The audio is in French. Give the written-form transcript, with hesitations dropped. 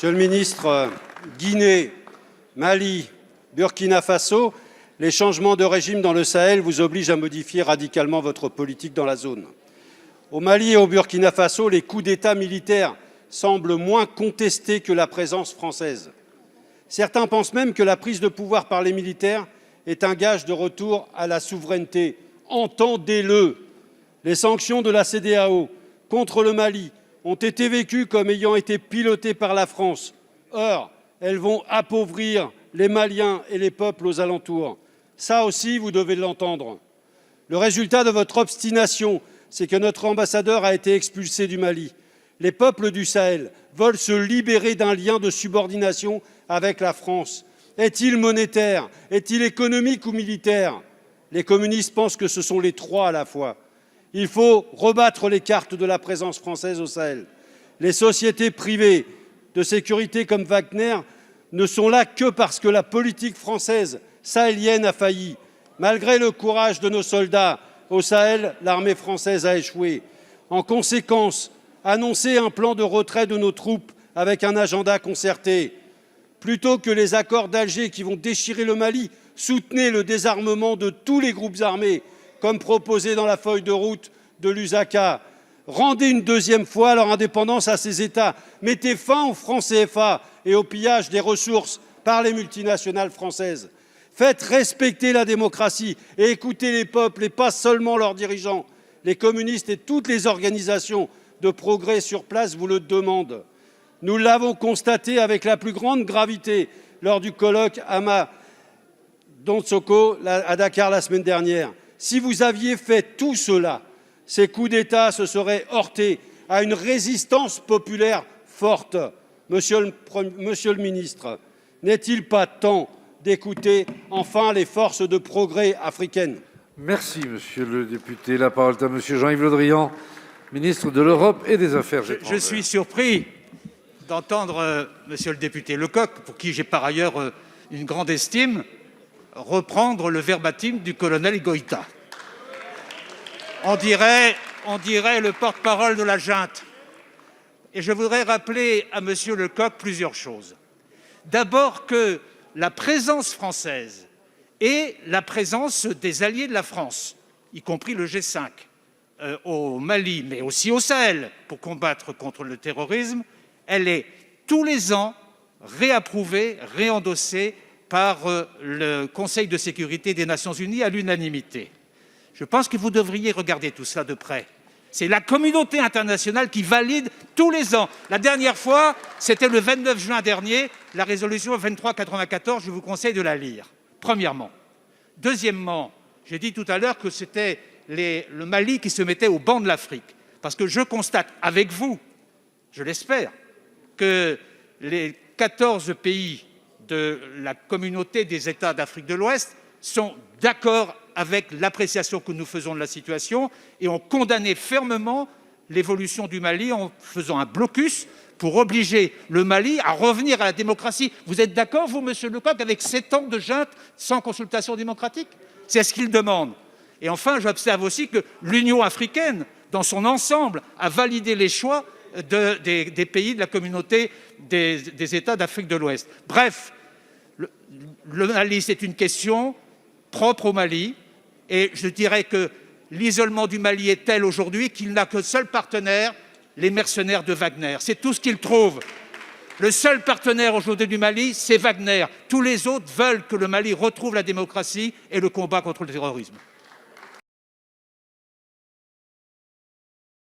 Monsieur le ministre, Guinée, Mali, Burkina Faso, les changements de régime dans le Sahel vous obligent à modifier radicalement votre politique dans la zone. Au Mali et au Burkina Faso, les coups d'État militaires semblent moins contestés que la présence française. Certains pensent même que la prise de pouvoir par les militaires est un gage de retour à la souveraineté. Entendez-le. Les sanctions de la CEDEAO contre le Mali ont été vécues comme ayant été pilotées par la France. Or, elles vont appauvrir les Maliens et les peuples aux alentours. Ça aussi, vous devez l'entendre. Le résultat de votre obstination, c'est que notre ambassadeur a été expulsé du Mali. Les peuples du Sahel veulent se libérer d'un lien de subordination avec la France. Est-il monétaire? Est-il économique ou militaire? Les communistes pensent que ce sont les trois à la fois. Il faut rebattre les cartes de la présence française au Sahel. Les sociétés privées de sécurité comme Wagner ne sont là que parce que la politique française sahélienne a failli. Malgré le courage de nos soldats, au Sahel, l'armée française a échoué. En conséquence, annoncez un plan de retrait de nos troupes avec un agenda concerté. Plutôt que les accords d'Alger qui vont déchirer le Mali, soutenez le désarmement de tous les groupes armés, comme proposé dans la feuille de route de Lusaka. Rendez une deuxième fois leur indépendance à ces États. Mettez fin au franc CFA et au pillage des ressources par les multinationales françaises. Faites respecter la démocratie et écoutez les peuples et pas seulement leurs dirigeants. Les communistes et toutes les organisations de progrès sur place vous le demandent. Nous l'avons constaté avec la plus grande gravité lors du colloque Donsoko à Dakar la semaine dernière. Si vous aviez fait tout cela, ces coups d'État se seraient heurtés à une résistance populaire forte. Monsieur le ministre, n'est-il pas temps d'écouter enfin les forces de progrès africaines? Merci, monsieur le député. La parole est à monsieur Jean-Yves Le Drian, ministre de l'Europe et des Affaires étrangères. Je suis surpris d'entendre monsieur le député Lecoq, pour qui j'ai par ailleurs une grande estime, reprendre le verbatim du colonel Goïta. On dirait le porte-parole de la junte. Et je voudrais rappeler à monsieur Lecoq plusieurs choses. D'abord que la présence française et la présence des alliés de la France, y compris le G5, au Mali, mais aussi au Sahel, pour combattre contre le terrorisme, elle est tous les ans réapprouvée, réendossée par le Conseil de sécurité des Nations unies à l'unanimité. Je pense que vous devriez regarder tout cela de près. C'est la communauté internationale qui valide tous les ans. La dernière fois, c'était le 29 juin dernier, la résolution 2394, je vous conseille de la lire, premièrement. Deuxièmement, j'ai dit tout à l'heure que c'était le Mali qui se mettait au banc de l'Afrique, parce que je constate avec vous, je l'espère, que les 14 pays de la communauté des États d'Afrique de l'Ouest sont d'accord avec l'appréciation que nous faisons de la situation et ont condamné fermement l'évolution du Mali en faisant un blocus pour obliger le Mali à revenir à la démocratie. Vous êtes d'accord, vous, monsieur Lecoq, avec 7 ans de junte sans consultation démocratique? C'est ce qu'il demande. Et enfin, j'observe aussi que l'Union africaine, dans son ensemble, a validé les choix des pays de la communauté des États d'Afrique de l'Ouest. Bref, le Mali, c'est une question propre au Mali, et je dirais que l'isolement du Mali est tel aujourd'hui qu'il n'a que seul partenaire, les mercenaires de Wagner. C'est tout ce qu'il trouve. Le seul partenaire aujourd'hui du Mali, c'est Wagner. Tous les autres veulent que le Mali retrouve la démocratie et le combat contre le terrorisme.